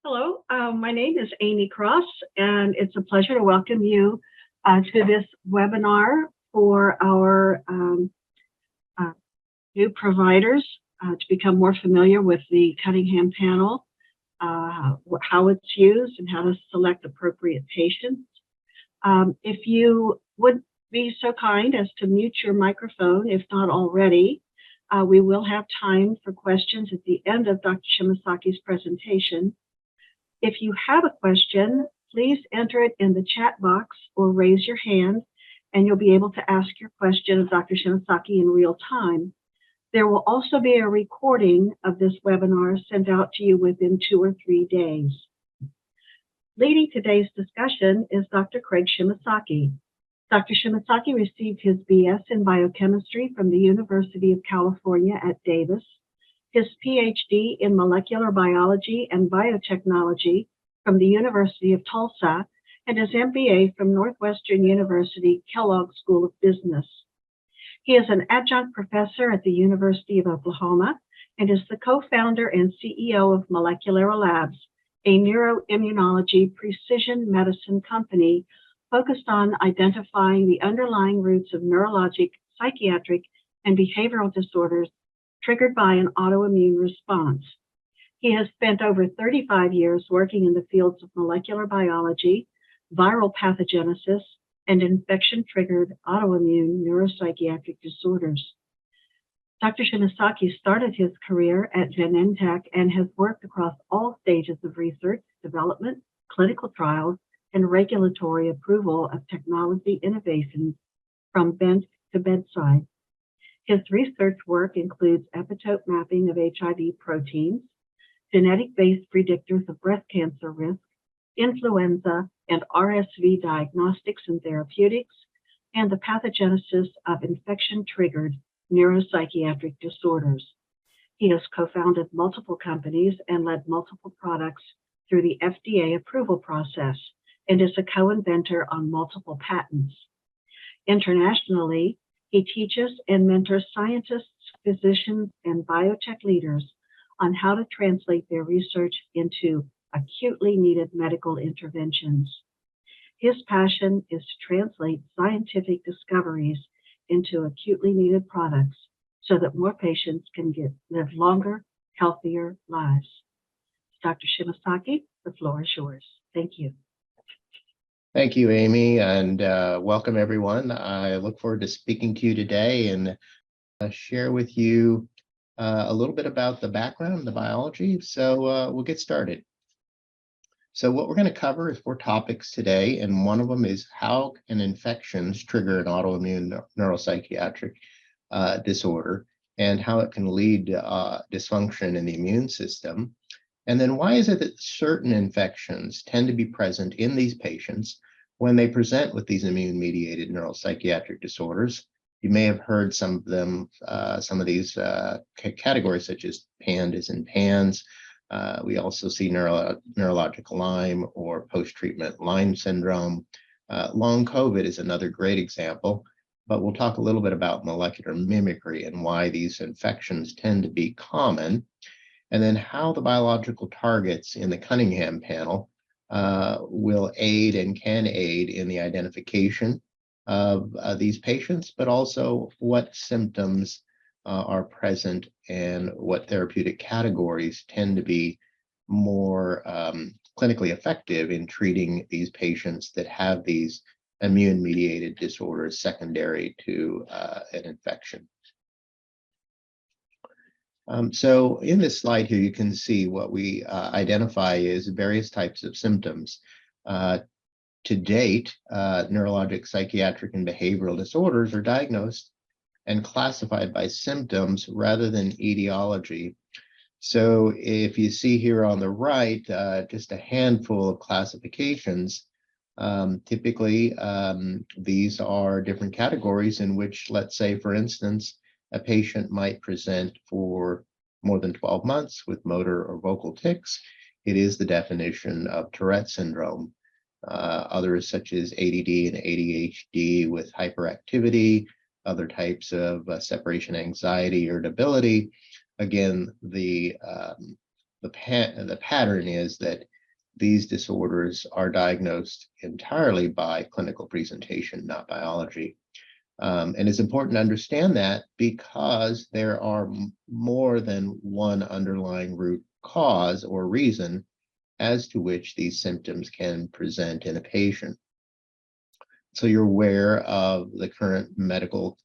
Hello, my name is Amy Cross, and it's a pleasure to welcome you to this webinar for our new providers to become more familiar with the Cunningham Panel, how it's used, and how to select appropriate patients. If you would be so kind as to mute your microphone, if not already, we will have time for questions at the end of Dr. Shimasaki's presentation. If you have a question, please enter it in the chat box or raise your hand, and you'll be able to ask your question of Dr. Shimasaki in real time. There will also be a recording of this webinar sent out to you within 2 or 3 days. Leading today's discussion is Dr. Craig Shimasaki. Dr. Shimasaki received his BS in biochemistry from the University of California at Davis, his PhD in molecular biology and biotechnology from the University of Tulsa, and his MBA from Northwestern University Kellogg School of Business. He is an adjunct professor at the University of Oklahoma and is the co-founder and CEO of Molecular Labs, a neuroimmunology precision medicine company focused on identifying the underlying roots of neurologic, psychiatric, and behavioral disorders triggered by an autoimmune response. He has spent over 35 years working in the fields of molecular biology, viral pathogenesis, and infection-triggered autoimmune neuropsychiatric disorders. Dr. Shimasaki started his career at Genentech and has worked across all stages of research, development, clinical trials, and regulatory approval of technology innovations from bench to bedside. His research work includes epitope mapping of HIV proteins, genetic-based predictors of breast cancer risk, influenza and RSV diagnostics and therapeutics, and the pathogenesis of infection-triggered neuropsychiatric disorders. He has co-founded multiple companies and led multiple products through the FDA approval process and is a co-inventor on multiple patents. Internationally, he teaches and mentors scientists, physicians, and biotech leaders on how to translate their research into acutely needed medical interventions. His passion is to translate scientific discoveries into acutely needed products so that more patients can live longer, healthier lives. Dr. Shimasaki, the floor is yours. Thank you. Thank you, Amy, and welcome everyone. I look forward to speaking to you today and share with you a little bit about the background, the biology. So we'll get started. So what we're going to cover is 4 topics today, and one of them is how can infections trigger an autoimmune neuropsychiatric disorder and how it can lead to dysfunction in the immune system. And then why is it that certain infections tend to be present in these patients when they present with these immune-mediated neuropsychiatric disorders? You may have heard some of them, some of these categories such as PANDAS and PANS. We also see neurologic Lyme or post-treatment Lyme syndrome. Long COVID is another great example, but we'll talk a little bit about molecular mimicry and why these infections tend to be common, and then how the biological targets in the Cunningham panel will aid and can aid in the identification of these patients, but also what symptoms are present and what therapeutic categories tend to be more clinically effective in treating these patients that have these immune-mediated disorders secondary to an infection. So in this slide here, you can see what we identify as various types of symptoms. To date, neurologic, psychiatric, and behavioral disorders are diagnosed and classified by symptoms rather than etiology. So if you see here on the right, just a handful of classifications, typically these are different categories in which, let's say, for instance, a patient might present for more than 12 months with motor or vocal tics. It is the definition of Tourette syndrome. Others such as ADD and ADHD with hyperactivity, other types of separation anxiety, irritability. Again, the pattern is that these disorders are diagnosed entirely by clinical presentation, not biology. And it's important to understand that because there are more than one underlying root cause or reason as to which these symptoms can present in a patient. So you're aware of the current medical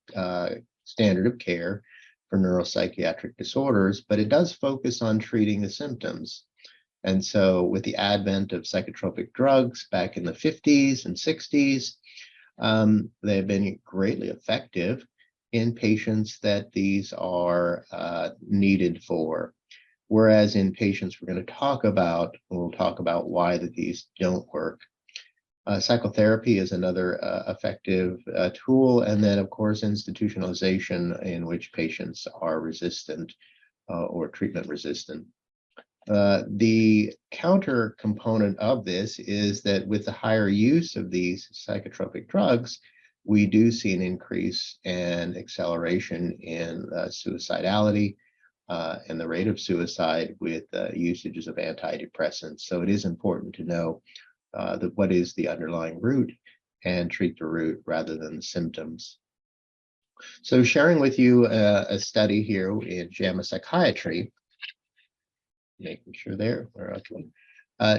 standard of care for neuropsychiatric disorders, but it does focus on treating the symptoms. And so with the advent of psychotropic drugs back in the 50s and 60s, they have been greatly effective in patients that these are needed for. Whereas in patients we're going to talk about, we'll talk about why these don't work. Psychotherapy is another effective tool, and then of course institutionalization, in which patients are resistant or treatment resistant. The counter component of this is that with the higher use of these psychotropic drugs, we do see an increase and acceleration in suicidality and the rate of suicide with usages of antidepressants. So it is important to know that what is the underlying root and treat the root rather than the symptoms. So sharing with you a study here in JAMA Psychiatry, making sure there, we're okay.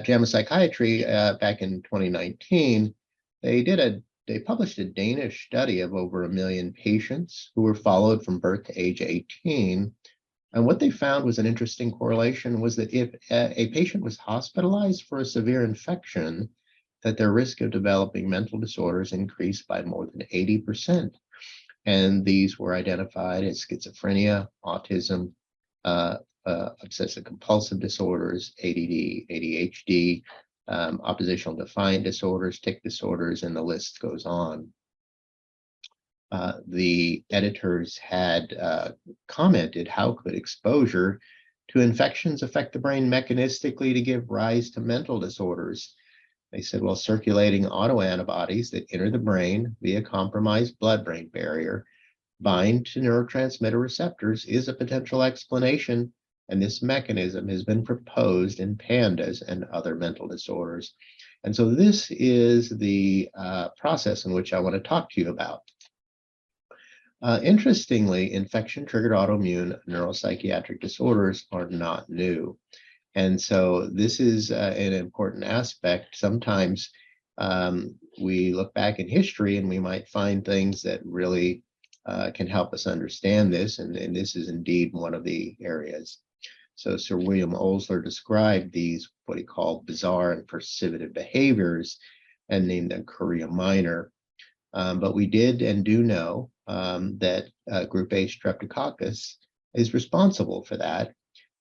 JAMA Psychiatry back in 2019, they published a Danish study of over 1 million patients who were followed from birth to age 18. And what they found was an interesting correlation was that if a patient was hospitalized for a severe infection, that their risk of developing mental disorders increased by more than 80%. And these were identified as schizophrenia, autism, obsessive compulsive disorders, ADD, ADHD, oppositional defiant disorders, tic disorders, and the list goes on. The editors had commented, how could exposure to infections affect the brain mechanistically to give rise to mental disorders? They said, well, circulating autoantibodies that enter the brain via compromised blood-brain barrier bind to neurotransmitter receptors is a potential explanation, and this mechanism has been proposed in pandas and other mental disorders. And so this is the process in which I want to talk to you about. Interestingly, infection-triggered autoimmune neuropsychiatric disorders are not new. And so this is an important aspect. Sometimes we look back in history and we might find things that really can help us understand this, and this is indeed one of the areas. So Sir William Osler described these, what he called bizarre and percipitive behaviors, and named them Chorea minor. But we did and do know that group A streptococcus is responsible for that.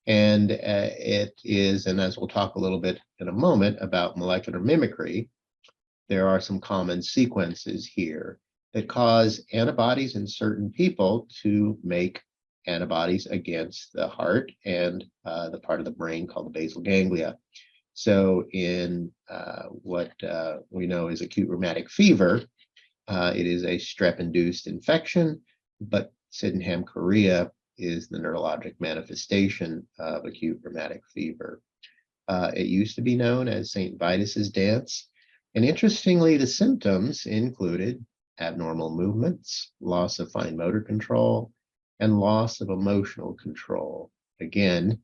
And it is, and as we'll talk a little bit in a moment about molecular mimicry, there are some common sequences here that cause antibodies in certain people to make antibodies against the heart and the part of the brain called the basal ganglia. So in what we know is acute rheumatic fever, it is a strep-induced infection, but Sydenham chorea is the neurologic manifestation of acute rheumatic fever. It used to be known as St. Vitus's dance. And interestingly, the symptoms included abnormal movements, loss of fine motor control, and loss of emotional control. Again,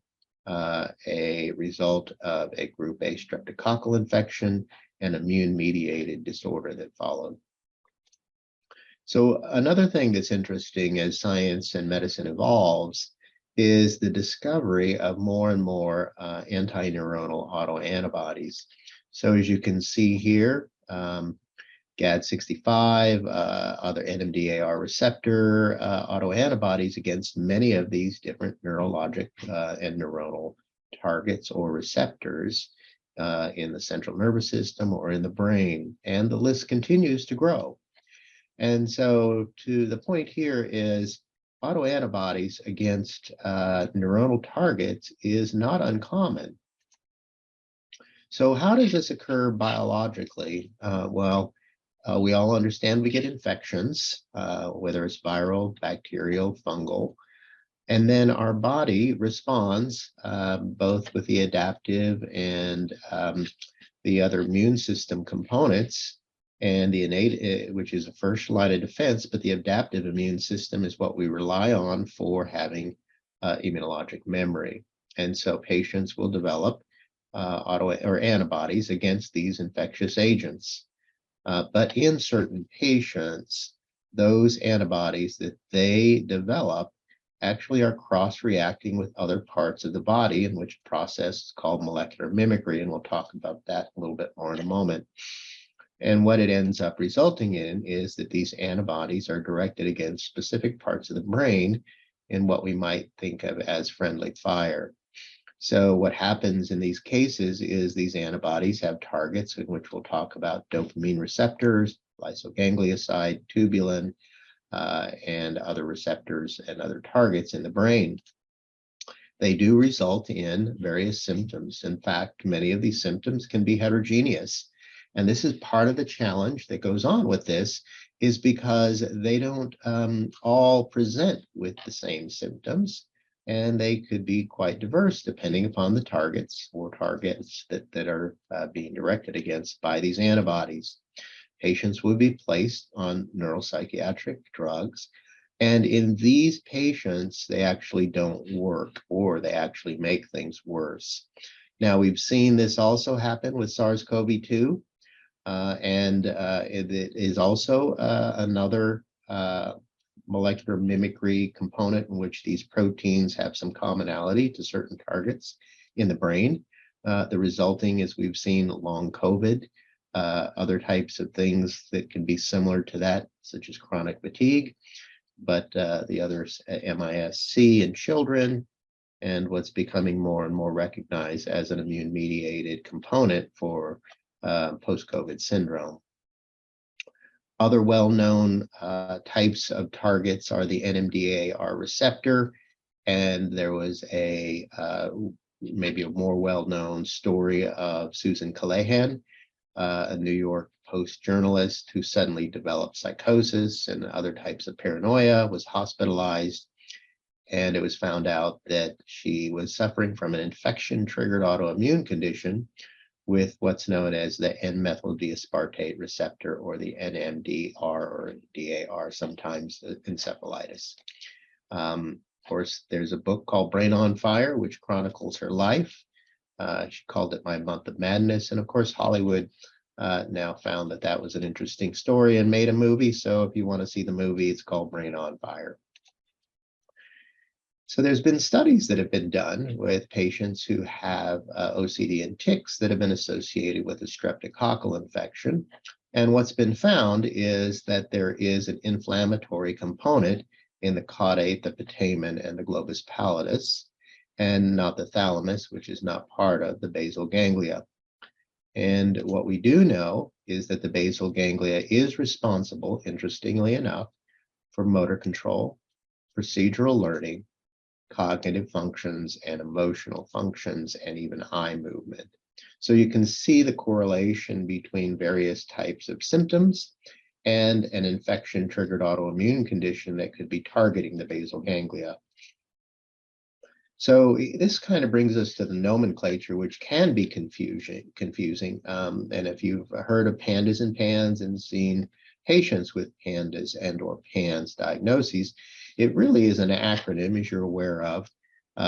a result of a group A streptococcal infection and immune-mediated disorder that followed. So another thing that's interesting as science and medicine evolves is the discovery of more and more anti-neuronal autoantibodies. So as you can see here, GAD65, other NMDAR receptor autoantibodies against many of these different neurologic and neuronal targets or receptors in the central nervous system or in the brain. And the list continues to grow. And so to the point here is autoantibodies against neuronal targets is not uncommon. So how does this occur biologically? We all understand we get infections, whether it's viral, bacterial, fungal. And then our body responds both with the adaptive and the other immune system components, and the innate, which is a first line of defense, but the adaptive immune system is what we rely on for having immunologic memory. And so patients will develop auto or antibodies against these infectious agents. But in certain patients, those antibodies that they develop actually are cross-reacting with other parts of the body, in which process is called molecular mimicry, and we'll talk about that a little bit more in a moment. And what it ends up resulting in is that these antibodies are directed against specific parts of the brain in what we might think of as friendly fire. So what happens in these cases is these antibodies have targets, in which we'll talk about dopamine receptors, lysoganglioside, tubulin, and other receptors and other targets in the brain. They do result in various symptoms. In fact, many of these symptoms can be heterogeneous. And this is part of the challenge that goes on with this, is because they don't all present with the same symptoms, and they could be quite diverse depending upon the targets or targets that are being directed against by these antibodies. Patients would be placed on neuropsychiatric drugs, and in these patients, they actually don't work, or they actually make things worse. Now, we've seen this also happen with SARS-CoV-2, and it is also another molecular mimicry component in which these proteins have some commonality to certain targets in the brain. The resulting is we've seen long COVID, other types of things that can be similar to that, such as chronic fatigue, but the others, MIS-C in children, and what's becoming more and more recognized as an immune-mediated component for post-COVID syndrome. Other well-known types of targets are the NMDAR receptor, and there was a maybe a more well-known story of Susan Callahan, a New York Post journalist who suddenly developed psychosis and other types of paranoia, was hospitalized, and it was found out that she was suffering from an infection-triggered autoimmune condition with what's known as the N-methyl-D-aspartate receptor, or the NMDR or DAR, sometimes encephalitis. Of course, there's a book called Brain on Fire, which chronicles her life. She called it My Month of Madness. And of course, Hollywood now found that that was an interesting story and made a movie. So if you want to see the movie, it's called Brain on Fire. So there's been studies that have been done with patients who have OCD and tics that have been associated with a streptococcal infection. And what's been found is that there is an inflammatory component in the caudate, the putamen, and the globus pallidus, and not the thalamus, which is not part of the basal ganglia. And what we do know is that the basal ganglia is responsible, interestingly enough, for motor control, procedural learning, cognitive functions, and emotional functions, and even eye movement. So you can see the correlation between various types of symptoms and an infection-triggered autoimmune condition that could be targeting the basal ganglia. So this kind of brings us to the nomenclature, which can be confusing. And if you've heard of PANDAS and PANS and seen patients with PANDAS and or PANS diagnoses, it really is an acronym, as you're aware of,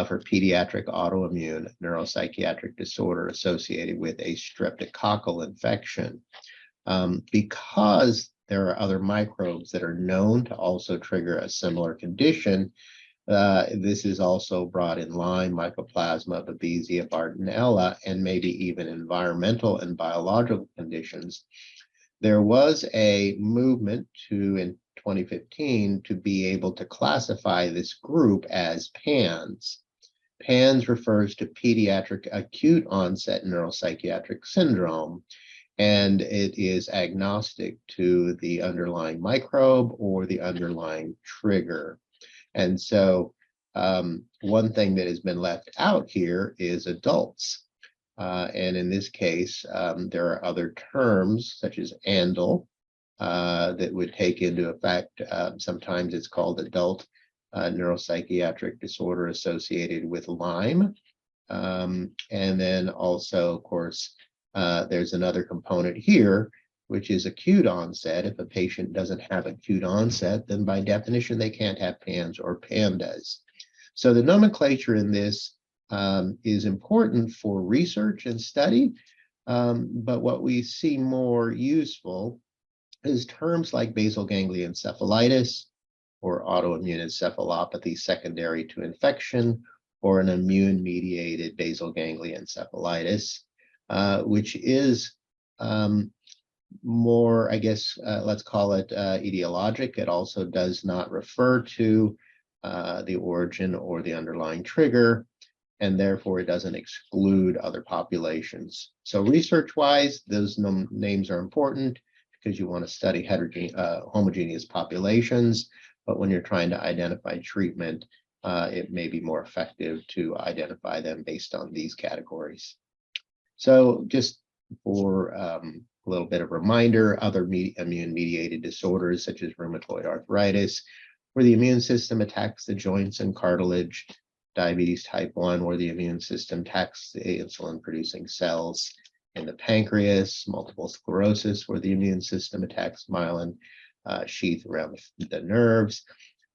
for pediatric autoimmune neuropsychiatric disorder associated with a streptococcal infection. Because there are other microbes that are known to also trigger a similar condition, this is also brought in line Mycoplasma, Babesia, Bartonella, and maybe even environmental and biological conditions. There was a movement in 2015 to be able to classify this group as PANS. PANS refers to pediatric acute onset neuropsychiatric syndrome, and it is agnostic to the underlying microbe or the underlying trigger. And so one thing that has been left out here is adults. And in this case, there are other terms such as ANDL that would take into effect. Sometimes it's called adult neuropsychiatric disorder associated with Lyme. And then also, of course, there's another component here, which is acute onset. If a patient doesn't have acute onset, then by definition, they can't have PANS or PANDAS. So the nomenclature in this is important for research and study, but what we see more useful is terms like basal ganglia encephalitis or autoimmune encephalopathy secondary to infection, or an immune-mediated basal ganglia encephalitis, which is more, I guess, let's call it etiologic. It also does not refer to the origin or the underlying trigger, and therefore it doesn't exclude other populations. So research-wise, those names are important because you want to study homogeneous populations, but when you're trying to identify treatment, it may be more effective to identify them based on these categories. So just for a little bit of reminder, other immune-mediated disorders such as rheumatoid arthritis, where the immune system attacks the joints and cartilage, diabetes type 1, where the immune system attacks the insulin-producing cells in the pancreas, multiple sclerosis, where the immune system attacks myelin sheath around the nerves.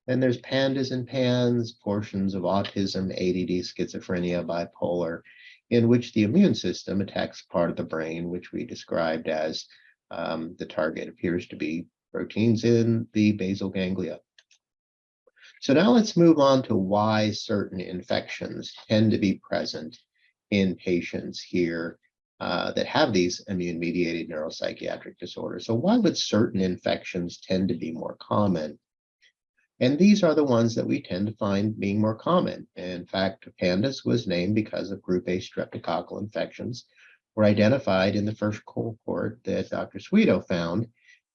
Then there's PANDAS and PANS, portions of autism, ADD, schizophrenia, bipolar, in which the immune system attacks part of the brain, which we described as the target appears to be proteins in the basal ganglia. So now let's move on to why certain infections tend to be present in patients here that have these immune-mediated neuropsychiatric disorders. So why would certain infections tend to be more common? And these are the ones that we tend to find being more common. In fact, PANDAS was named because of group A streptococcal infections were identified in the first cohort that Dr. Sweeto found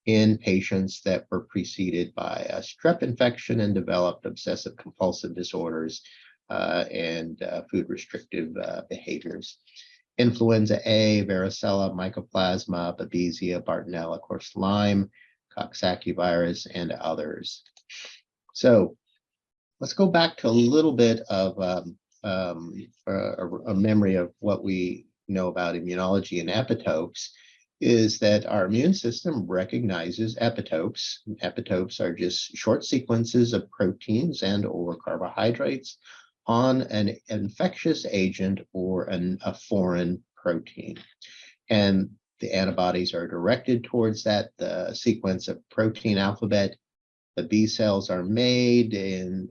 in patients that were preceded by a strep infection and developed obsessive compulsive disorders and food restrictive behaviors. Influenza A, varicella, mycoplasma, babesia, Bartonella, of course, Lyme, Coxsackie virus, and others. So let's go back to a little bit of a memory of what we know about immunology and epitopes, is that our immune system recognizes epitopes. Epitopes are just short sequences of proteins and or carbohydrates on an infectious agent or a foreign protein. And the antibodies are directed towards that, the sequence of protein alphabet. The B cells are made in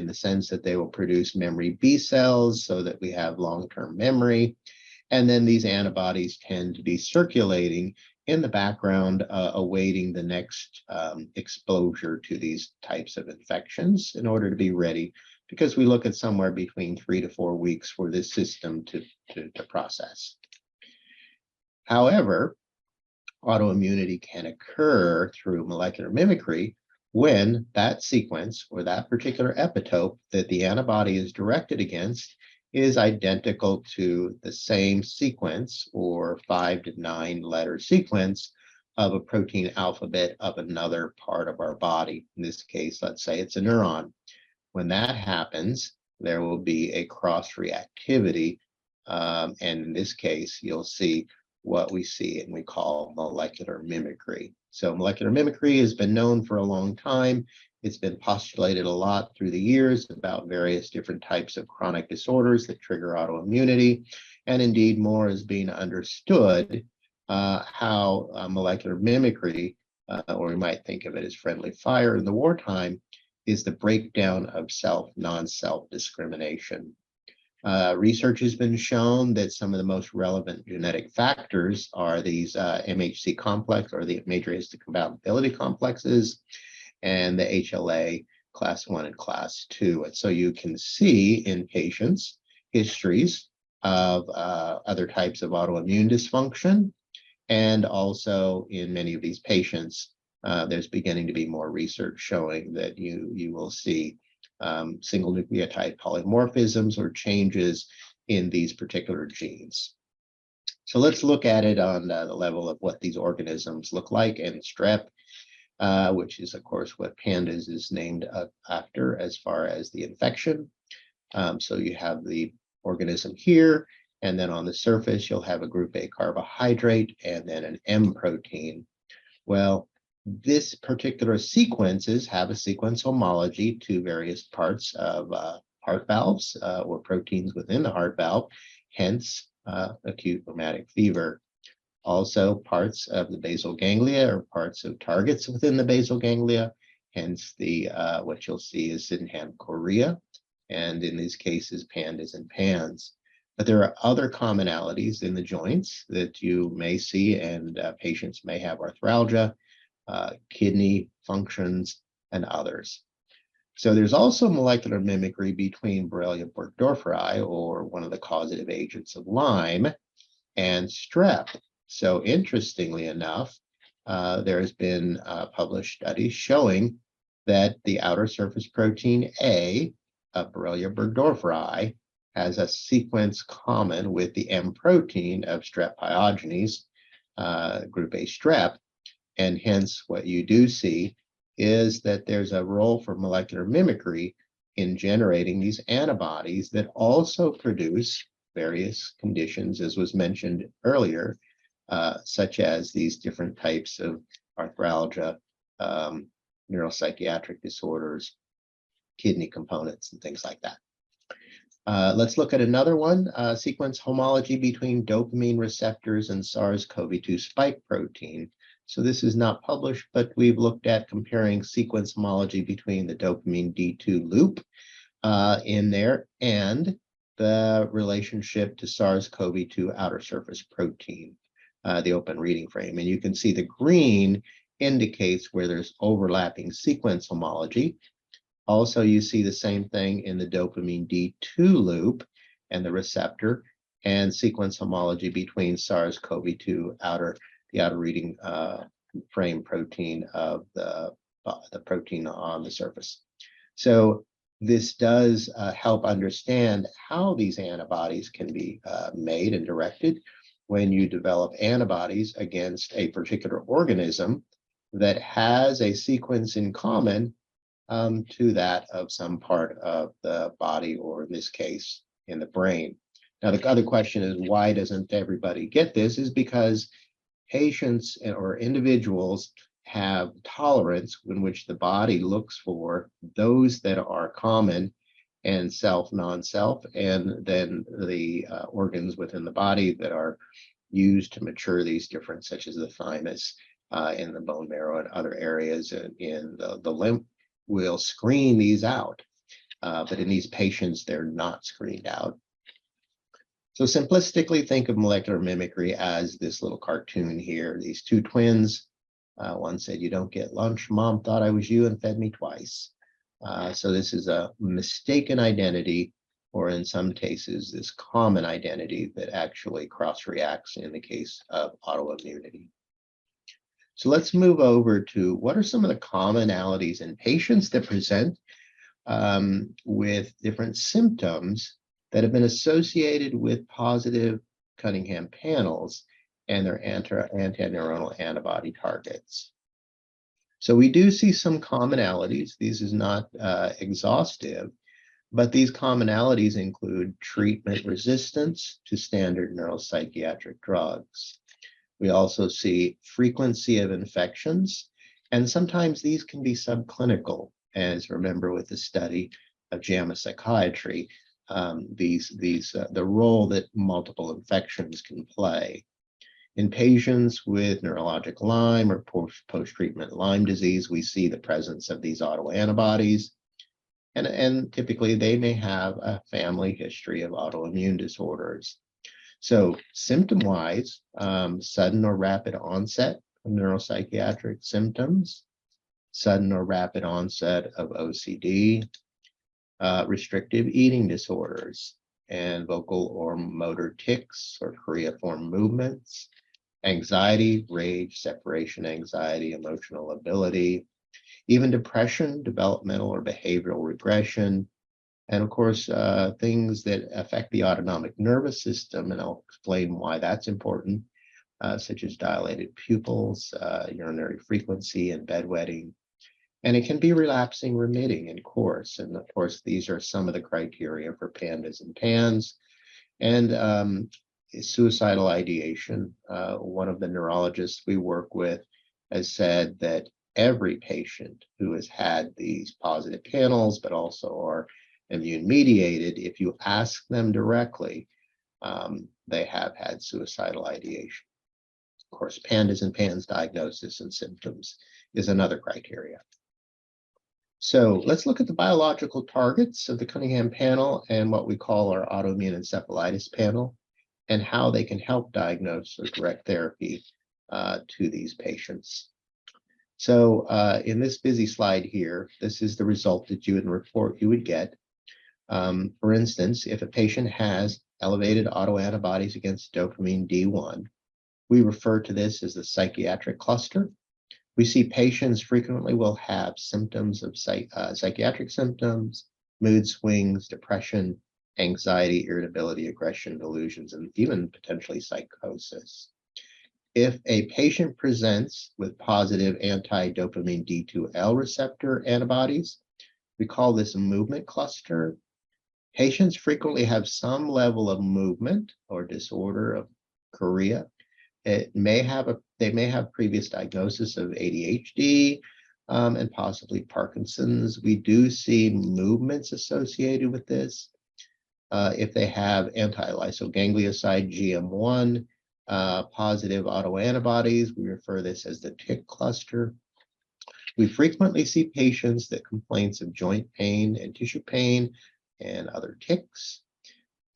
the sense that they will produce memory B cells so that we have long-term memory. And then these antibodies tend to be circulating in the background, awaiting the next exposure to these types of infections in order to be ready, because we look at somewhere between 3 to 4 weeks for this system to process. However, autoimmunity can occur through molecular mimicry when that sequence or that particular epitope that the antibody is directed against is identical to the same sequence or 5 to 9 letter sequence of a protein alphabet of another part of our body. In this case, let's say it's a neuron. When that happens, there will be a cross-reactivity, and in this case, you'll see what we see and we call molecular mimicry. So molecular mimicry has been known for a long time. It's been postulated a lot through the years about various different types of chronic disorders that trigger autoimmunity. And indeed, more is being understood how molecular mimicry, or we might think of it as friendly fire in the wartime, is the breakdown of self, non-self discrimination. Research has been shown that some of the most relevant genetic factors are these MHC complex or the major histocompatibility complexes and the HLA class 1 and class 2. And so you can see in patients histories of other types of autoimmune dysfunction. And also in many of these patients, there's beginning to be more research showing that you will see single nucleotide polymorphisms or changes in these particular genes. So let's look at it on the level of what these organisms look like. And strep which is, of course, what pandas is named after as far as the infection. So you have the organism here, and then on the surface, you'll have a group A carbohydrate and then an M protein. Well, this particular sequences have a sequence homology to various parts of heart valves or proteins within the heart valve, hence acute rheumatic fever. Also, parts of the basal ganglia or parts of targets within the basal ganglia, hence the what you'll see is Sydenham chorea, and in these cases, pandas and pans. But there are other commonalities in the joints that you may see, and patients may have arthralgia, kidney functions, and others. So there's also molecular mimicry between Borrelia burgdorferi, or one of the causative agents of Lyme, and strep. So interestingly enough, there has been published studies showing that the outer surface protein A of Borrelia burgdorferi has a sequence common with the M protein of strep pyogenes, group A strep, and hence what you do see is that there's a role for molecular mimicry in generating these antibodies that also produce various conditions, as was mentioned earlier, such as these different types of arthralgia, neuropsychiatric disorders, kidney components, and things like that. Let's look at another one, sequence homology between dopamine receptors and SARS-CoV-2 spike protein. So this is not published, but we've looked at comparing sequence homology between the dopamine D2 loop in there and the relationship to SARS-CoV-2 outer surface protein, the open reading frame. And you can see the green indicates where there's overlapping sequence homology. Also, you see the same thing in the dopamine D2 loop and the receptor, and sequence homology between SARS-CoV-2 the outer reading frame protein of the protein on the surface. So this does help understand how these antibodies can be made and directed when you develop antibodies against a particular organism that has a sequence in common to that of some part of the body, or in this case, in the brain. Now, the other question is, why doesn't everybody get this? Is because patients or individuals have tolerance in which the body looks for those that are common and self, non-self, and then the organs within the body that are used to mature these different, such as the thymus, in the bone marrow and other areas in the lymph, will screen these out. But in these patients, they're not screened out. So simplistically, think of molecular mimicry as this little cartoon here. These two twins, one said, "You don't get lunch. Mom thought I was you and fed me twice." So this is a mistaken identity, or in some cases, this common identity that actually cross-reacts in the case of autoimmunity. So let's move over to what are some of the commonalities in patients that present with different symptoms that have been associated with positive Cunningham panels and their anti-neuronal antibody targets. So we do see some commonalities. This is not exhaustive, but these commonalities include treatment resistance to standard neuropsychiatric drugs. We also see frequency of infections, and sometimes these can be subclinical, as remember with the study of JAMA Psychiatry, the role that multiple infections can play. In patients with neurologic Lyme or post-treatment Lyme disease, we see the presence of these autoantibodies, and typically they may have a family history of autoimmune disorders. So symptom-wise, sudden or rapid onset of neuropsychiatric symptoms, sudden or rapid onset of OCD, restrictive eating disorders, and vocal or motor tics or choreiform movements, anxiety, rage, separation anxiety, emotional ability, even depression, developmental or behavioral regression, and of course, things that affect the autonomic nervous system, and I'll explain why that's important, such as dilated pupils, urinary frequency, and bedwetting. And it can be relapsing remitting in course. And of course, these are some of the criteria for PANDAS and PANS. And suicidal ideation. One of the neurologists we work with has said that every patient who has had these positive panels, but also are immune-mediated, if you ask them directly, they have had suicidal ideation. Of course, PANDAS and PANS diagnosis and symptoms is another criteria. So let's look at the biological targets of the Cunningham panel and what we call our autoimmune encephalitis panel, and how they can help diagnose or direct therapy to these patients. So in this busy slide here, this is the result that you would get. For instance, if a patient has elevated autoantibodies against dopamine D1, we refer to this as the psychiatric cluster. We see patients frequently will have symptoms of psychiatric symptoms, mood swings, depression, anxiety, irritability, aggression, delusions, and even potentially psychosis. If a patient presents with positive anti-dopamine D2L receptor antibodies, we call this a movement cluster. Patients frequently have some level of movement or disorder of chorea. They may have previous diagnosis of ADHD and possibly Parkinson's. We do see movements associated with this. If they have anti-lysoganglioside GM1, positive autoantibodies, we refer this as the tic cluster. We frequently see patients that complaints of joint pain and tissue pain and other tics.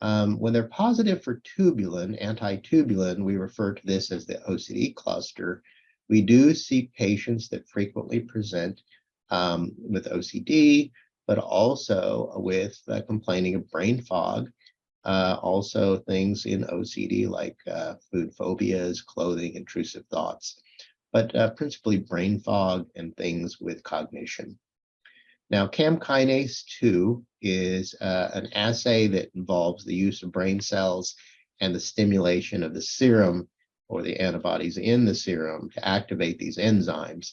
When they're positive for tubulin, anti-tubulin, we refer to this as the OCD cluster. We do see patients that frequently present with OCD, but also with complaining of brain fog. Also things in OCD like food phobias, clothing, intrusive thoughts, but principally brain fog and things with cognition. Now, CAM kinase 2 is an assay that involves the use of brain cells and the stimulation of the serum or the antibodies in the serum to activate these enzymes.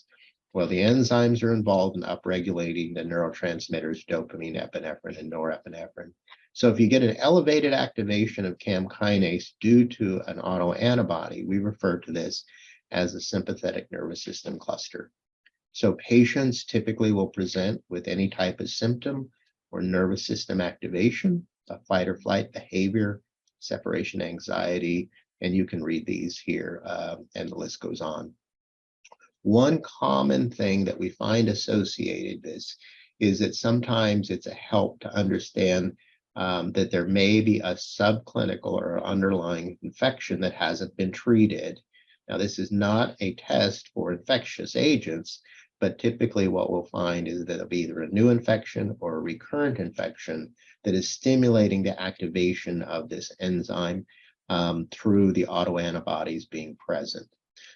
Well, the enzymes are involved in upregulating the neurotransmitters dopamine, epinephrine, and norepinephrine. So if you get an elevated activation of CAM kinase due to an autoantibody, we refer to this as a sympathetic nervous system cluster. So patients typically will present with any type of symptom or nervous system activation, a fight or flight behavior, separation anxiety, and you can read these here, and the list goes on. One common thing that we find associated this is that sometimes it's a help to understand that there may be a subclinical or underlying infection that hasn't been treated. Now, this is not a test for infectious agents, but typically what we'll find is that it'll be either a new infection or a recurrent infection that is stimulating the activation of this enzyme through the autoantibodies being present.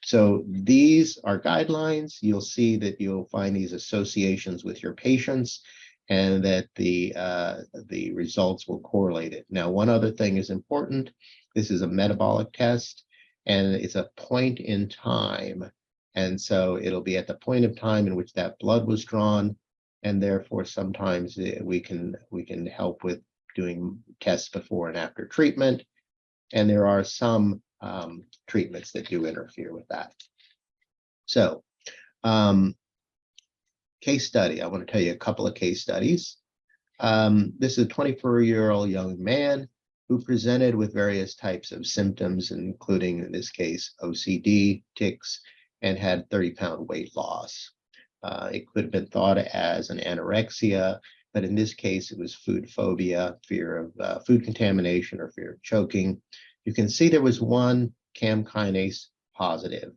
So these are guidelines. You'll see that you'll find these associations with your patients and that the results will correlate it. Now, one other thing is important. This is a metabolic test and it's a point in time. And so it'll be at the point of time in which that blood was drawn, and therefore sometimes we can help with doing tests before and after treatment. And there are some treatments that do interfere with that. So case study, I want to tell you a couple of case studies. This is a 24-year-old young man who presented with various types of symptoms, including in this case OCD, tics, and had 30-pound weight loss. It could have been thought as an anorexia, but in this case, it was food phobia, fear of food contamination or fear of choking. You can see there was one CAM kinase positive,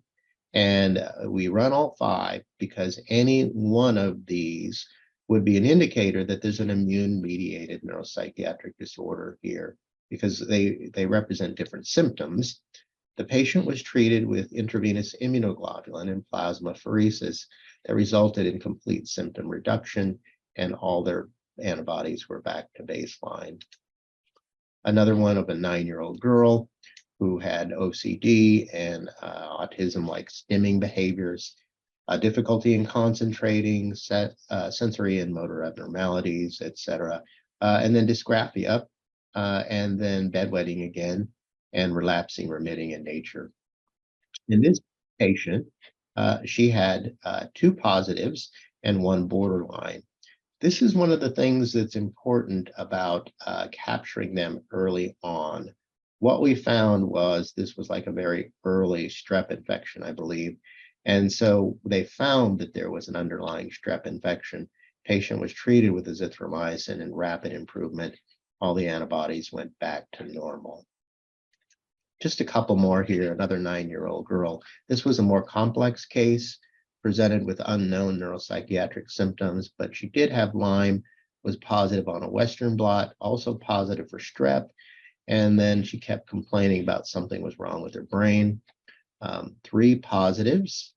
and we run all 5 because any one of these would be an indicator that there's an immune-mediated neuropsychiatric disorder here because they represent different symptoms. The patient was treated with intravenous immunoglobulin and plasmapheresis that resulted in complete symptom reduction, and all their antibodies were back to baseline. Another one of a 9-year-old girl who had OCD and autism-like stimming behaviors, difficulty in concentrating, sensory and motor abnormalities, etc., and then dysgraphia, and then bedwetting again, and relapsing, remitting in nature. In this patient, she had 2 positives and 1 borderline. This is one of the things that's important about capturing them early on. What we found was this was like a very early strep infection, I believe. And so they found that there was an underlying strep infection. Patient was treated with azithromycin and rapid improvement. All the antibodies went back to normal. Just a couple more here, another 9-year-old girl. This was a more complex case, presented with unknown neuropsychiatric symptoms, but she did have Lyme, was positive on a Western blot, also positive for strep, and then she kept complaining about something was wrong with her brain. 3 positives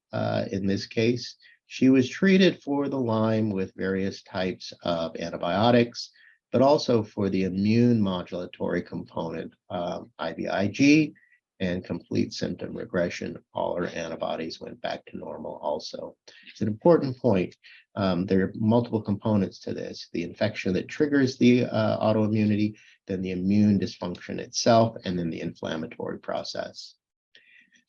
in this case. She was treated for the Lyme with various types of antibiotics, but also for the immune modulatory component, IVIG, and complete symptom regression. All her antibodies went back to normal also. It's an important point. There are multiple components to this: the infection that triggers the autoimmunity, then the immune dysfunction itself, and then the inflammatory process.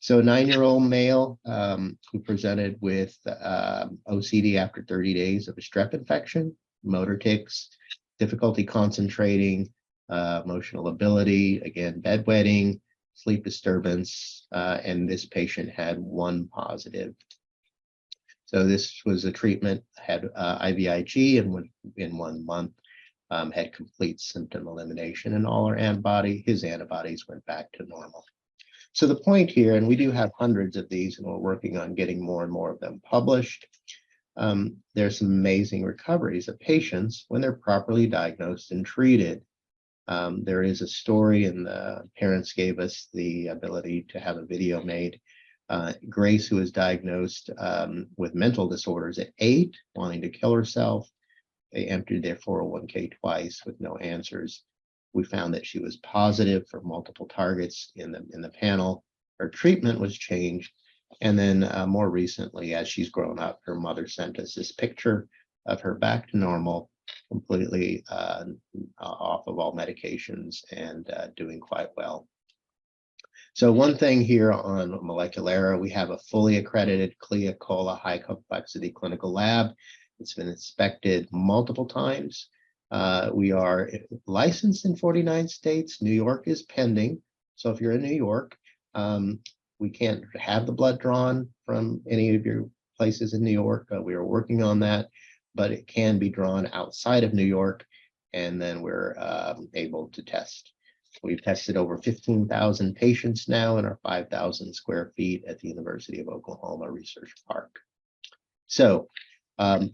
So a 9-year-old male who presented with OCD after 30 days of a strep infection, motor tics, difficulty concentrating, emotional ability, again, bedwetting, sleep disturbance, and this patient had 1 positive. So this was a treatment, had IVIG, and in 1 month had complete symptom elimination, and all his antibodies went back to normal. So the point here, and we do have hundreds of these, and we're working on getting more and more of them published. There's some amazing recoveries of patients when they're properly diagnosed and treated. There is a story, and the parents gave us the ability to have a video made. Grace, who was diagnosed with mental disorders at 8, wanting to kill herself. They emptied their 401k twice with no answers. We found that she was positive for multiple targets in the panel. Her treatment was changed. And then more recently, as she's grown up, her mother sent us this picture of her back to normal, completely off of all medications and doing quite well. So one thing here on Moleculera, we have a fully accredited CLIA COLA high complexity clinical lab. It's been inspected multiple times. We are licensed in 49 states. New York is pending. So if you're in New York, we can't have the blood drawn from any of your places in New York. We are working on that, but it can be drawn outside of New York, and then we're able to test. We've tested over 15,000 patients now in our 5,000 square feet at the University of Oklahoma Research Park. So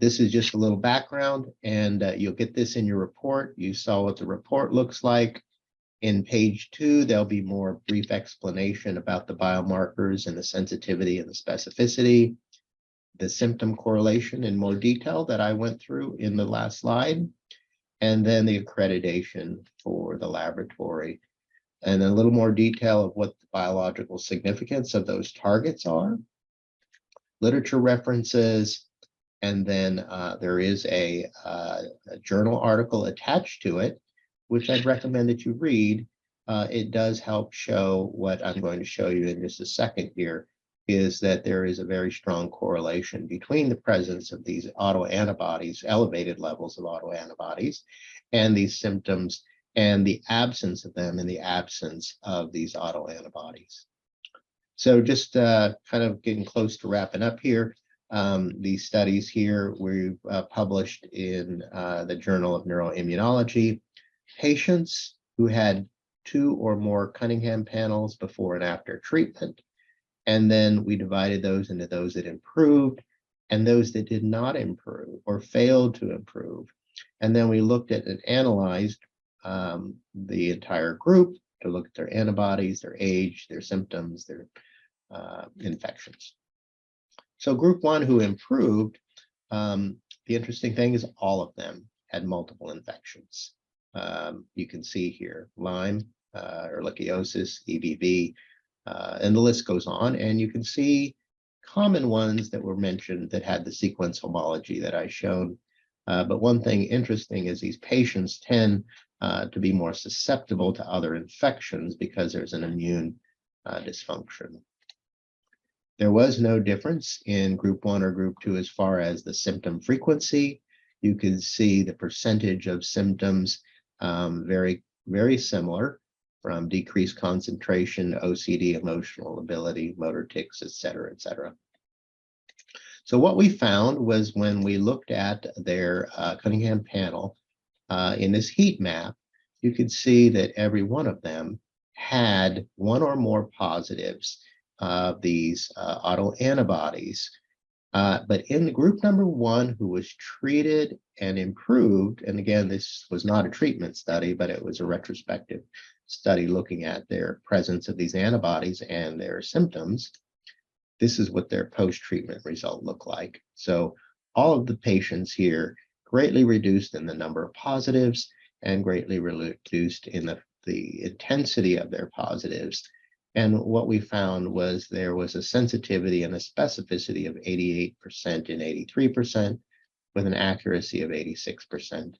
this is just a little background, and you'll get this in your report. You saw what the report looks like. In page 2, there'll be more brief explanation about the biomarkers and the sensitivity and the specificity, the symptom correlation in more detail that I went through in the last slide, and then the accreditation for the laboratory, and a little more detail of what the biological significance of those targets are, literature references, and then there is a journal article attached to it, which I'd recommend that you read. It does help show what I'm going to show you in just a second here, is that there is a very strong correlation between the presence of these autoantibodies, elevated levels of autoantibodies, and these symptoms, and the absence of them in the absence of these autoantibodies. So just kind of getting close to wrapping up here. These studies here we've published in the Journal of Neuroimmunology. Patients who had 2 or more Cunningham panels before and after treatment. And then we divided those into those that improved and those that did not improve or failed to improve. And then we looked at and analyzed the entire group to look at their antibodies, their age, their symptoms, their infections. So group 1 who improved, the interesting thing is all of them had multiple infections. You can see here, Lyme, ehrlichiosis, EBV, and the list goes on. And you can see common ones that were mentioned that had the sequence homology that I showed. But one thing interesting is these patients tend to be more susceptible to other infections because there's an immune dysfunction. There was no difference in group 1 or group 2 as far as the symptom frequency. You can see the percentage of symptoms very, very similar, from decreased concentration, OCD, emotional ability, motor tics, et cetera, et cetera. So what we found was when we looked at their Cunningham panel in this heat map, you could see that every one of them had one or more positives of these autoantibodies. But in the group number 1, who was treated and improved, and again, this was not a treatment study, but it was a retrospective study looking at their presence of these antibodies and their symptoms, this is what their post-treatment result looked like. So all of the patients here greatly reduced in the number of positives and greatly reduced in the intensity of their positives. And what we found was there was a sensitivity and a specificity of 88% and 83% with an accuracy of 86%.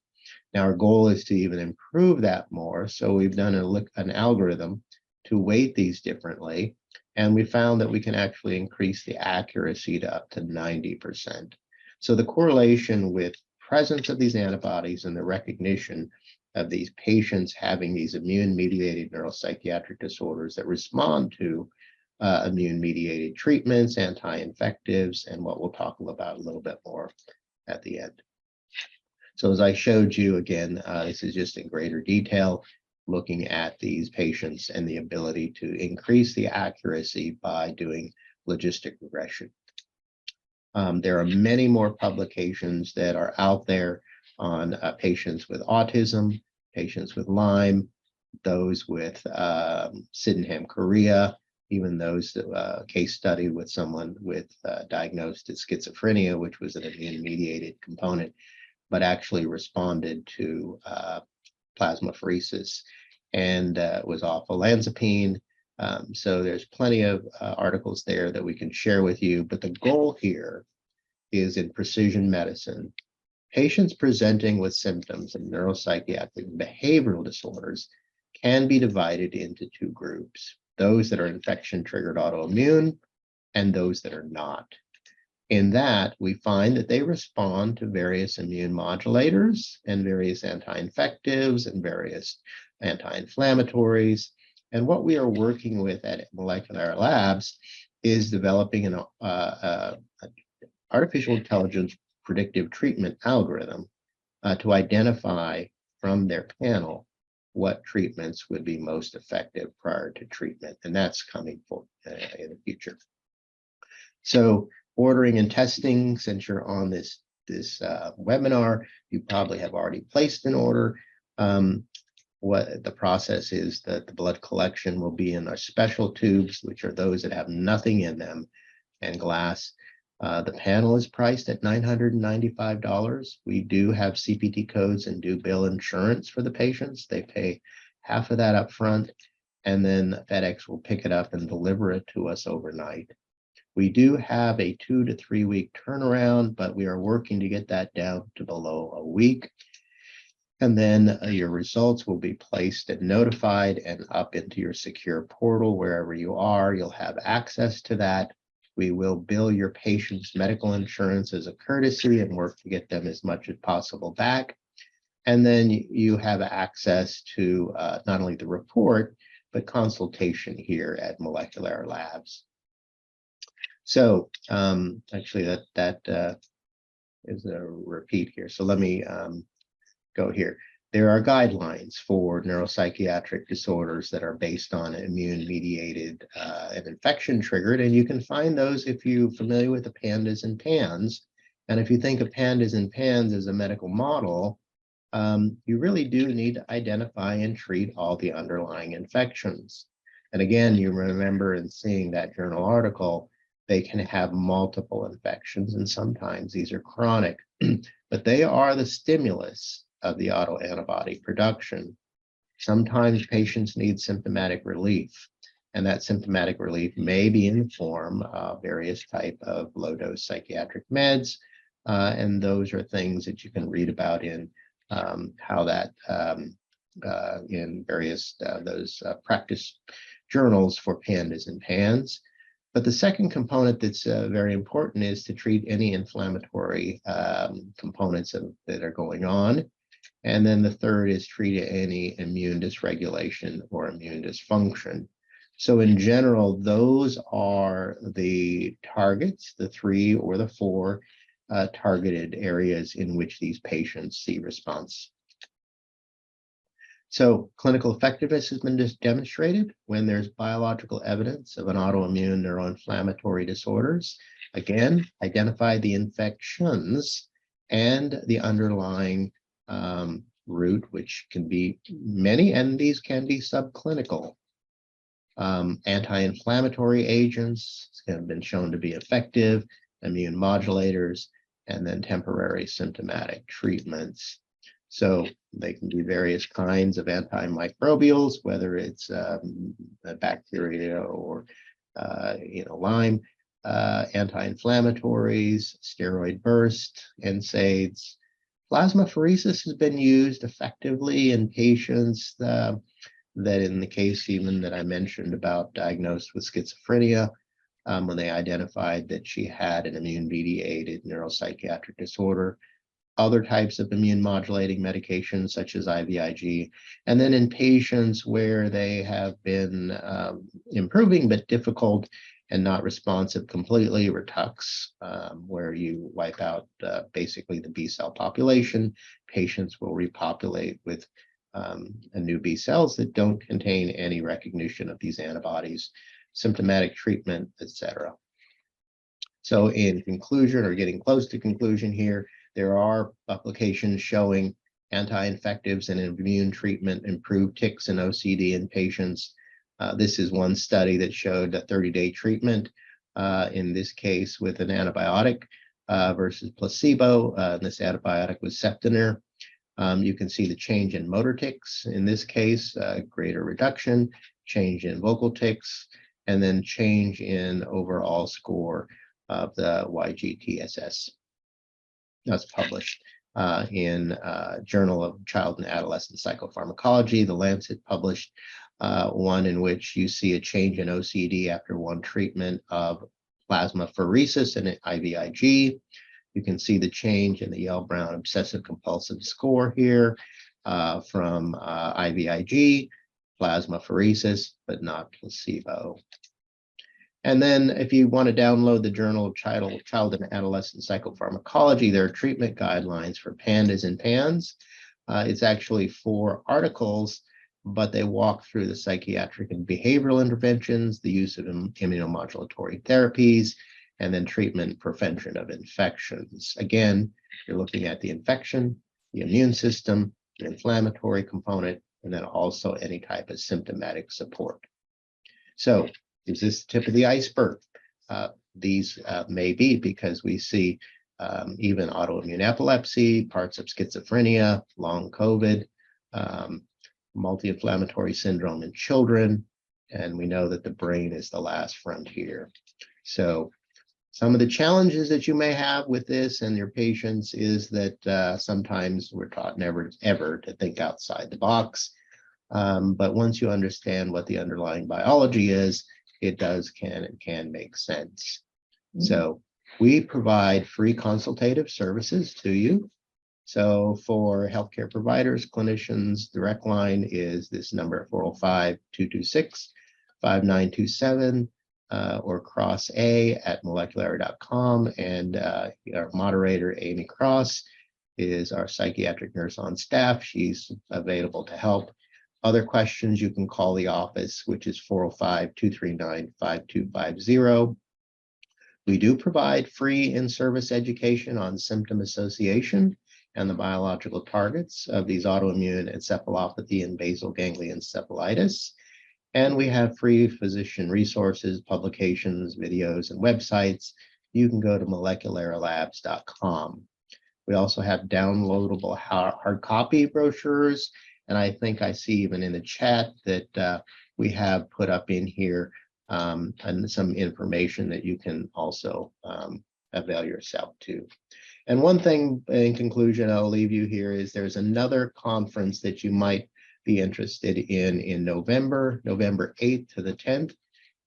Now, our goal is to even improve that more. So we've done an algorithm to weight these differently. And we found that we can actually increase the accuracy to up to 90%. So the correlation with presence of these antibodies and the recognition of these patients having these immune-mediated neuropsychiatric disorders that respond to immune-mediated treatments, anti-infectives, and what we'll talk about a little bit more at the end. So as I showed you, again, this is just in greater detail, looking at these patients and the ability to increase the accuracy by doing logistic regression. There are many more publications that are out there on patients with autism, patients with Lyme, those with Sydenham chorea, even those that case study with someone with diagnosed as schizophrenia, which was an immune-mediated component, but actually responded to plasmapheresis and was off olanzapine. So there's plenty of articles there that we can share with you, but the goal here is in precision medicine. Patients presenting with symptoms of neuropsychiatric behavioral disorders can be divided into 2 groups, those that are infection-triggered autoimmune and those that are not. In that, we find that they respond to various immune modulators and various anti-infectives and various anti-inflammatories. And what we are working with at Molecular Labs is developing an artificial intelligence predictive treatment algorithm to identify from their panel what treatments would be most effective prior to treatment. And that's coming forward in the future. So ordering and testing, since you're on this webinar, you probably have already placed an order. What the process is that the blood collection will be in our special tubes, which are those that have nothing in them, and glass. The panel is priced at $995. We do have CPT codes and do bill insurance for the patients. They pay half of that up front, and then FedEx will pick it up and deliver it to us overnight. We do have a 2 to 3 week turnaround, but we are working to get that down to below a week. And then your results will be placed and notified and up into your secure portal wherever you are. You'll have access to that. We will bill your patient's medical insurance as a courtesy and work to get them as much as possible back. And then you have access to not only the report, but consultation here at Molecular Labs. So actually that is a repeat here. So let me go here. There are guidelines for neuropsychiatric disorders that are based on immune-mediated and infection-triggered, and you can find those if you're familiar with the PANDAS and PANS. And if you think of PANDAS and PANS as a medical model, you really do need to identify and treat all the underlying infections. And again, you remember in seeing that journal article, they can have multiple infections, and sometimes these are chronic, but they are the stimulus of the autoantibody production. Sometimes patients need symptomatic relief, and that symptomatic relief may be in the form of various type of low-dose psychiatric meds, and those are things that you can read about in how that in various those practice journals for PANDAS and PANS. But the second component that's very important is to treat any inflammatory components that are going on. And then the third is treat any immune dysregulation or immune dysfunction. So in general, those are the targets, the 3 or the 4 targeted areas in which these patients see response. So clinical effectiveness has been demonstrated when there's biological evidence of an autoimmune neuroinflammatory disorders. Again, identify the infections and the underlying root, which can be many, and these can be subclinical. Anti-inflammatory agents have been shown to be effective, immune modulators, and then temporary symptomatic treatments. So they can be various kinds of antimicrobials, whether it's bacteria or Lyme, anti-inflammatories, steroid burst, NSAIDs. Plasmapheresis has been used effectively in patients that in the case even that I mentioned about diagnosed with schizophrenia, when they identified that she had an immune-mediated neuropsychiatric disorder, other types of immune modulating medications such as IVIG, and then in patients where they have been improving but difficult and not responsive completely, Retux, where you wipe out basically the B cell population, patients will repopulate with new B cells that don't contain any recognition of these antibodies, symptomatic treatment, etc. So in conclusion, or getting close to conclusion here, there are publications showing anti-infectives and immune treatment improve tics and OCD in patients. This is one study that showed a 30-day treatment, in this case with an antibiotic versus placebo. This antibiotic was Septinir. You can see the change in motor tics, in this case, greater reduction, change in vocal tics, and then change in overall score of the YGTSS. That's published in Journal of Child and Adolescent Psychopharmacology. The Lancet published one in which you see a change in OCD after one treatment of plasmapheresis and IVIG. You can see the change in the Yale-Brown obsessive compulsive score here from IVIG, plasmapheresis, but not placebo. And then if you want to download the Journal of Child and Adolescent Psychopharmacology, there are treatment guidelines for PANDAS and PANS. It's actually 4 articles, but they walk through the psychiatric and behavioral interventions, the use of immunomodulatory therapies, and then treatment and prevention of infections. Again, you're looking at the infection, the immune system, the inflammatory component, and then also any type of symptomatic support. So is this the tip of the iceberg? These may be, because we see even autoimmune epilepsy, parts of schizophrenia, long COVID, multi-inflammatory syndrome in children, and we know that the brain is the last frontier. So some of the challenges that you may have with this and your patients is that sometimes we're taught never ever to think outside the box. But once you understand what the underlying biology is, it can make sense. So we provide free consultative services to you. So for healthcare providers, clinicians, direct line is this number, 405-226-5927, or cross a@molecular.com. And our moderator, Amy Cross, is our psychiatric nurse on staff. She's available to help. Other questions, you can call the office, which is 405-239-5250. We do provide free in-service education on symptom association and the biological targets of these autoimmune encephalopathy and basal ganglion encephalitis. And we have free physician resources, publications, videos, and websites. You can go to molecularlabs.com. We also have downloadable hard copy brochures And I think I see even in the chat that we have put up in here and some information that you can also avail yourself to. And one thing in conclusion, I'll leave you here is there's another conference that you might be interested in November 8th to the 10th.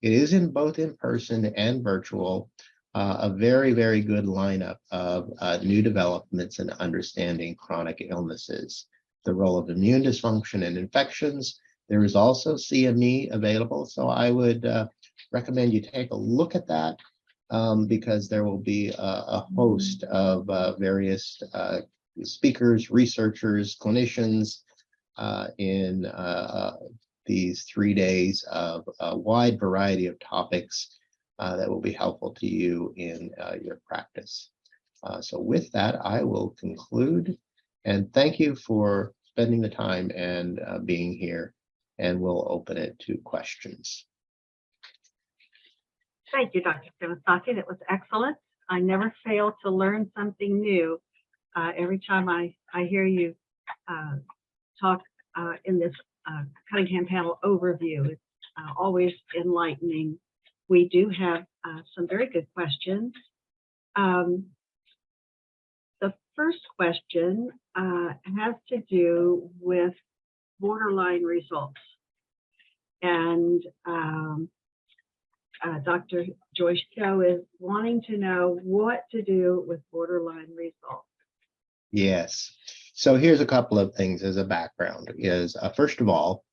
It is in both in person and virtual, a very, very good lineup of new developments in understanding chronic illnesses, the role of immune dysfunction and infections. There is also CME available, so I would recommend you take a look at that because there will be a host of various speakers, researchers, clinicians in these 3 days of a wide variety of topics that will be helpful to you in your practice. So with that, I will conclude and thank you for spending the time and being here, and we'll open it to questions. Thank you, Dr. Kawasaki. That was excellent. I never fail to learn something new every time I hear you talk in this Cunningham Panel overview. It's always enlightening. We do have some very good questions. The first question has to do with borderline results. And Dr. Joyce Cho is wanting to know what to do with borderline results. Yes. So here's a couple of things as a background is first of all,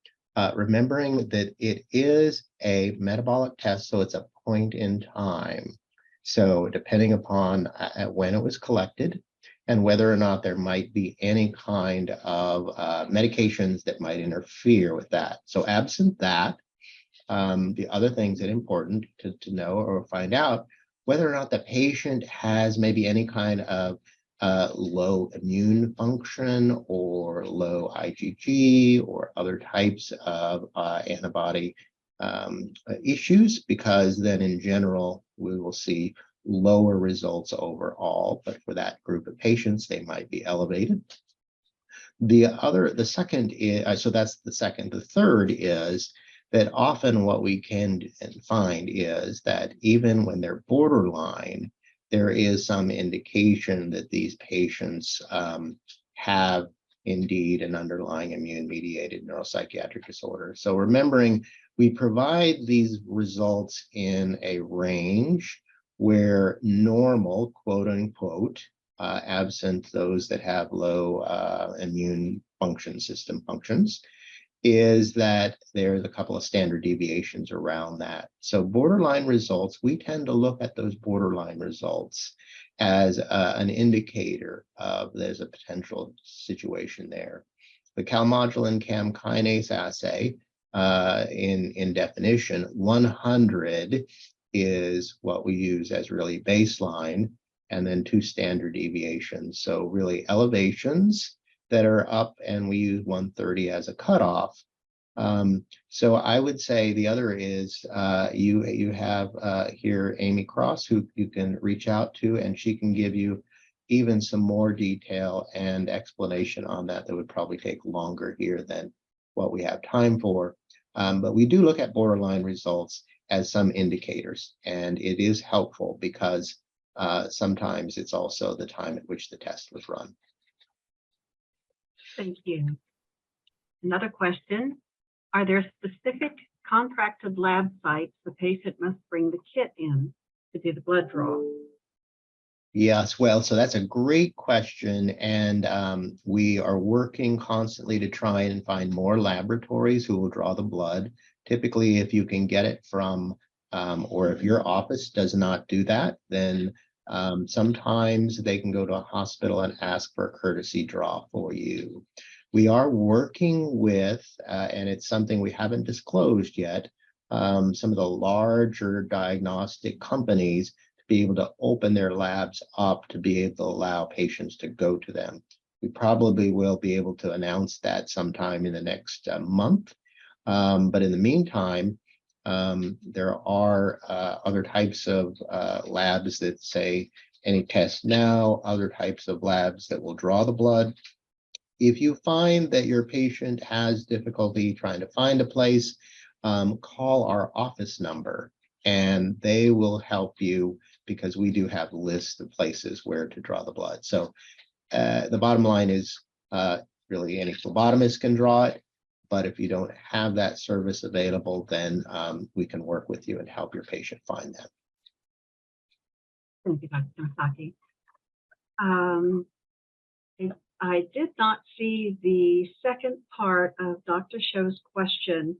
remembering that it is a metabolic test, so it's a point in time. So depending upon when it was collected and whether or not there might be any kind of medications that might interfere with that. So absent that, the other things that are important to know or find out whether or not the patient has maybe any kind of low immune function or low IgG or other types of antibody issues, because then in general, we will see lower results overall, but for that group of patients, they might be elevated. The second is, so that's the second. The third is that often what we can find is that even when they're borderline, there is some indication that these patients have indeed an underlying immune-mediated neuropsychiatric disorder. So remembering, we provide these results in a range where normal, quote unquote, absent those that have low immune function system functions, is that there's a couple of standard deviations around that. So borderline results, we tend to look at those borderline results as an indicator of there's a potential situation there. The calmodulin CAM kinase assay, in definition, 100 is what we use as really baseline, and then 2 standard deviations. So really elevations that are up, and we use 130 as a cutoff. So I would say the other is you have here Amy Cross, who you can reach out to, and she can give you even some more detail and explanation on that would probably take longer here than what we have time for. But we do look at borderline results as some indicators, and it is helpful because sometimes it's also the time at which the test was run. Thank you. Another question. Are there specific contracted lab sites the patient must bring the kit in to do the blood draw? Yes, well, so that's a great question. And we are working constantly to try and find more laboratories who will draw the blood. Typically, if you can get it from, or if your office does not do that, then sometimes they can go to a hospital and ask for a courtesy draw for you. We are working with, and it's something we haven't disclosed yet, some of the larger diagnostic companies to be able to open their labs up to be able to allow patients to go to them. We probably will be able to announce that sometime in the next month. But in the meantime, there are other types of labs that say any test now, other types of labs that will draw the blood. if you find that your patient has difficulty trying to find a place, call our office number and they will help you, because we do have lists of places where to draw the blood. So the bottom line is really any phlebotomist can draw it, but if you don't have that service available, then we can work with you and help your patient find that. Thank you, Dr. Masaki. I did not see the second part of Dr. Show's question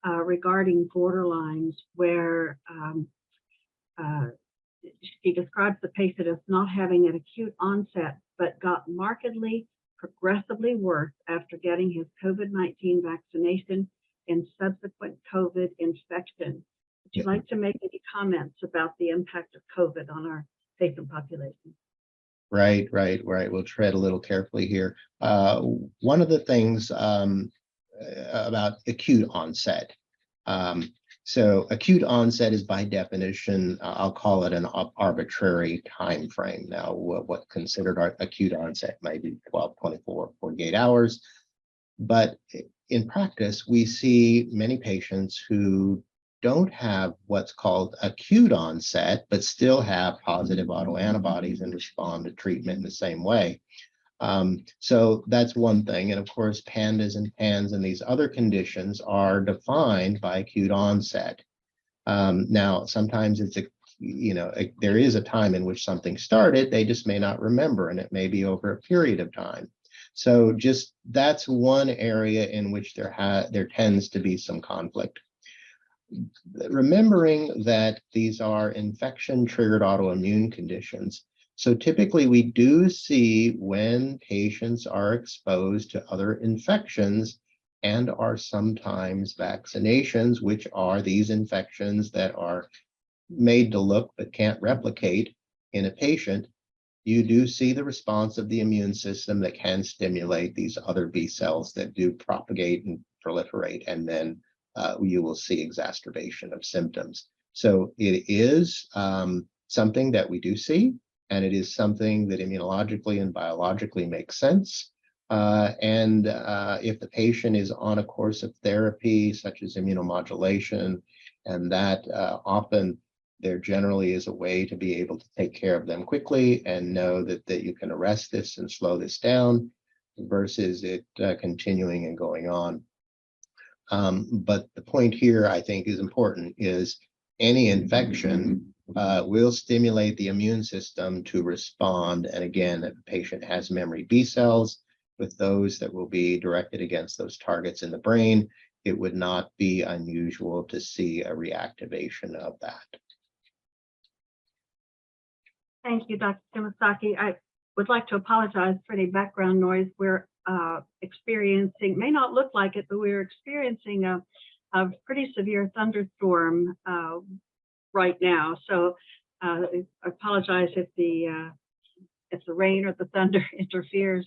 regarding borderlines, where she describes the patient as not having an acute onset, but got markedly, progressively worse after getting his COVID-19 vaccination and subsequent COVID infection. Would you like to make any comments about the impact of COVID on our patient population? Right. We'll tread a little carefully here. One of the things about acute onset. So acute onset is by definition, I'll call it an arbitrary time frame. Now, what considered acute onset might be 12, 24, 48 hours. But in practice, we see many patients who don't have what's called acute onset, but still have positive autoantibodies and respond to treatment in the same way. So that's one thing. And of course, PANDAS and PANS and these other conditions are defined by acute onset. Now, sometimes it's there is a time in which something started, they just may not remember, and it may be over a period of time. So just that's one area in which there tends to be some conflict. Remembering that these are infection-triggered autoimmune conditions. So typically we do see when patients are exposed to other infections and are sometimes vaccinations, which are these infections that are made to look but can't replicate in a patient, you do see the response of the immune system that can stimulate these other B cells that do propagate and proliferate, and then you will see exacerbation of symptoms. So it is something that we do see, and it is something that immunologically and biologically makes sense. And if the patient is on a course of therapy, such as immunomodulation, and that often there generally is a way to be able to take care of them quickly and know that you can arrest this and slow this down versus it continuing and going on. But the point here, I think, is important, is any infection will stimulate the immune system to respond. And again, if a patient has memory B cells, with those that will be directed against those targets in the brain, it would not be unusual to see a reactivation of that. Thank you, Dr. Shimasaki. I would like to apologize for any background noise. We're experiencing, may not look like it, but we're experiencing a pretty severe thunderstorm right now. So I apologize if the rain or the thunder interferes.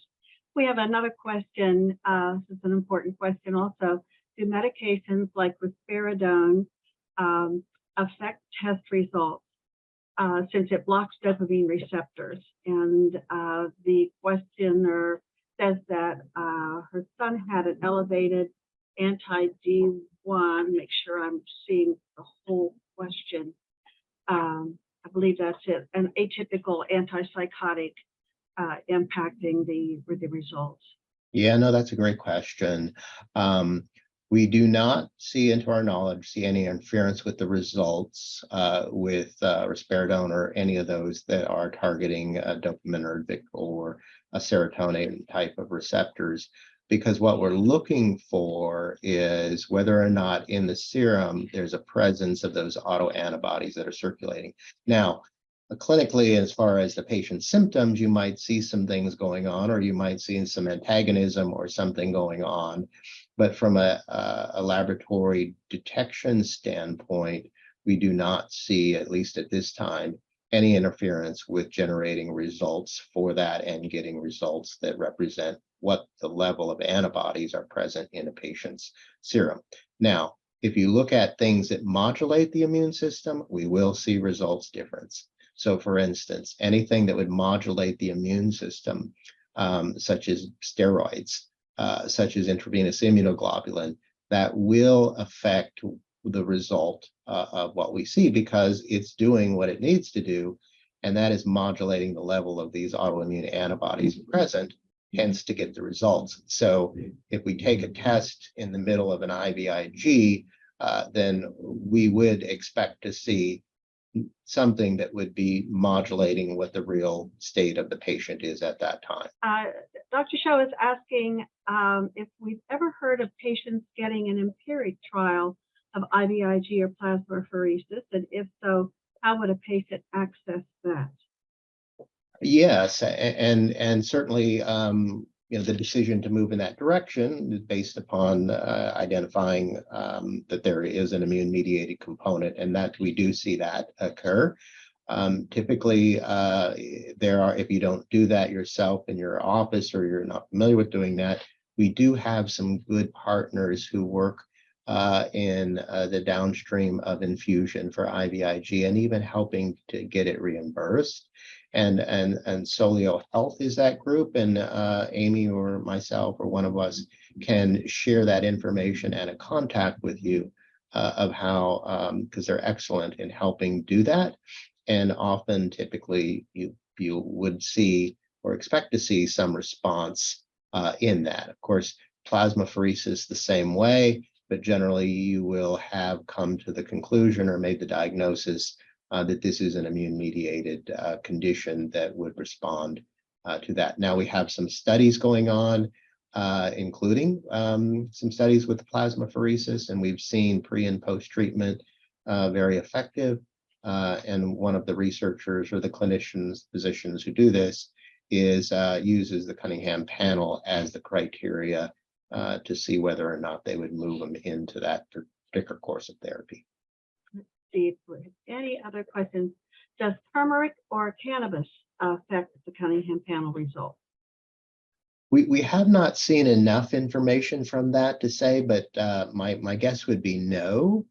We have another question. This is an important question also. Do medications like Risperidone affect test results since it blocks dopamine receptors? And the questioner says that her son had an elevated anti-D1. Make sure I'm seeing the whole question. I believe that's it. An atypical antipsychotic impacting the results. Yeah, no, that's a great question. We do not see, into our knowledge, any interference with the results with Risperidone or any of those that are targeting dopaminergic or a serotonin type of receptors, because what we're looking for is whether or not in the serum there's a presence of those autoantibodies that are circulating. Now, clinically, as far as the patient's symptoms, you might see some things going on, or you might see some antagonism or something going on. But from a laboratory detection standpoint, we do not see, at least at this time, any interference with generating results for that and getting results that represent what the level of antibodies are present in a patient's serum. Now, if you look at things that modulate the immune system, we will see results difference. So for instance, anything that would modulate the immune system, such as steroids, such as intravenous immunoglobulin, that will affect the result of what we see, because it's doing what it needs to do, and that is modulating the level of these autoimmune antibodies present, hence to get the results. So if we take a test in the middle of an IVIG, then we would expect to see something that would be modulating what the real state of the patient is at that time. Dr. Shaw is asking if we've ever heard of patients getting an Empiric trial of IVIG or plasmapheresis, and if so, how would a patient access that? Yes, and certainly, the decision to move in that direction is based upon identifying that there is an immune-mediated component, and that we do see that occur. Typically, if you don't do that yourself in your office, or you're not familiar with doing that, we do have some good partners who work in the downstream of infusion for IVIG, and even helping to get it reimbursed. And Solio Health is that group, and Amy or myself or one of us can share that information and a contact with you of how, because they're excellent in helping do that. And often, typically, you would see or expect to see some response in that. Of course, plasmapheresis the same way, but generally you will have come to the conclusion or made the diagnosis that this is an immune-mediated condition that would respond to that. Now we have some studies going on, including some studies with plasmapheresis, and we've seen pre and post-treatment very effective. And one of the researchers or the physicians who do this uses the Cunningham Panel as the criteria to see whether or not they would move them into that particular course of therapy. See if we have any other questions. Does turmeric or cannabis affect the Cunningham Panel result? We have not seen enough information from that to say, but my guess would be no,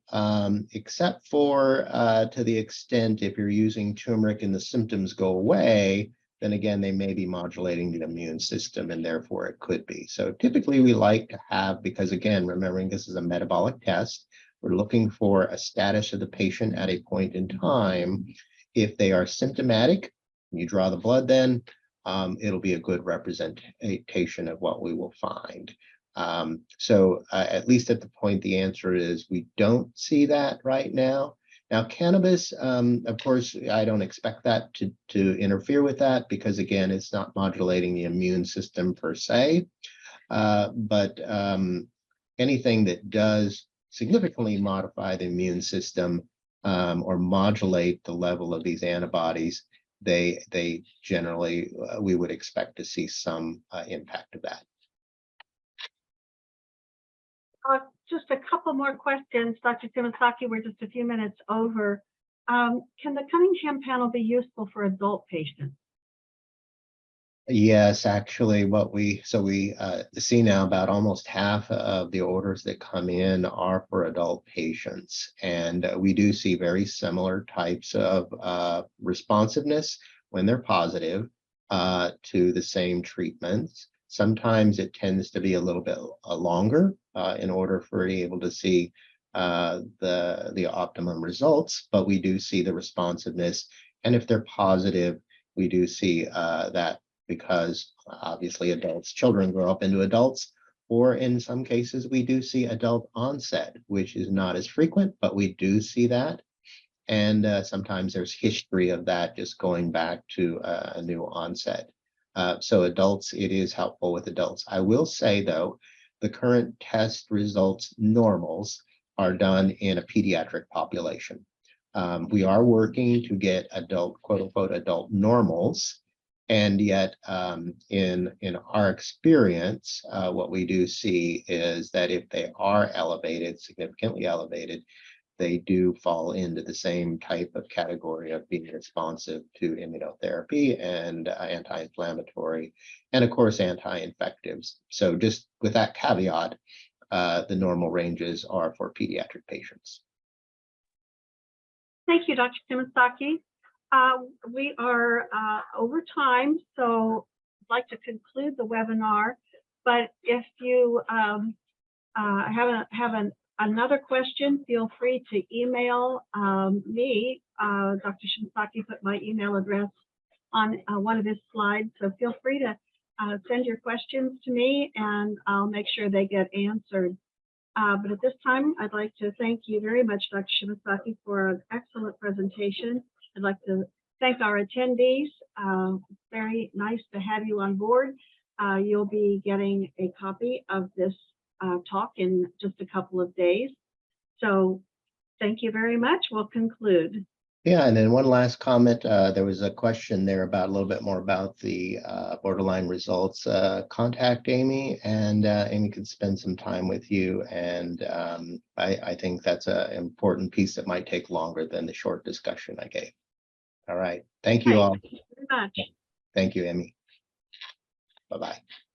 except for to the extent if you're using turmeric and the symptoms go away, then again, they may be modulating the immune system, and therefore it could be. So typically we like to have, because again, remembering this is a metabolic test, we're looking for a status of the patient at a point in time. If they are symptomatic, you draw the blood, then it'll be a good representation of what we will find. So at least at the point, the answer is we don't see that right now. Now, cannabis, of course, I don't expect that to interfere with that, because again, it's not modulating the immune system per se. But anything that does significantly modify the immune system or modulate the level of these antibodies, they generally, we would expect to see some impact of that. Just a couple more questions, Dr. Simasaki. We're just a few minutes over. Can the Cunningham Panel be useful for adult patients? Yes, actually, we see now about almost half of the orders that come in are for adult patients, and we do see very similar types of responsiveness when they're positive to the same treatments. Sometimes it tends to be a little bit longer in order for you able to see the optimum results, but we do see the responsiveness, and if they're positive, we do see that. Because obviously children grow up into adults, or in some cases we do see adult onset, which is not as frequent, but we do see that. And sometimes there's history of that just going back to a new onset. So adults, it is helpful with adults. I will say though, the current test results normals are done in a pediatric population. We are working to get adult, quote unquote, adult normals. And yet, in our experience, what we do see is that if they are elevated, significantly elevated, they do fall into the same type of category of being responsive to immunotherapy and anti-inflammatory, and of course, anti-infectives. So just with that caveat, the normal ranges are for pediatric patients. Thank you, Dr. Simasaki. We are over time, so like to conclude the webinar, but if you have another question, feel free to email me. Dr. Shimasaki put my email address on one of his slides, so feel free to send your questions to me, and I'll make sure they get answered. But at this time, I'd like to thank you very much, Dr. Shimasaki, for an excellent presentation. I'd like to thank our attendees. Very nice to have you on board. You'll be getting a copy of this talk in just a couple of days. So thank you very much. We'll conclude. Yeah, and then one last comment. There was a question there about a little bit more about the borderline results. Contact Amy, and Amy can spend some time with you. And I think that's an important piece that might take longer than the short discussion I gave. All right. Thank you all. Thank you very much. Thank you, Amy. Bye-bye.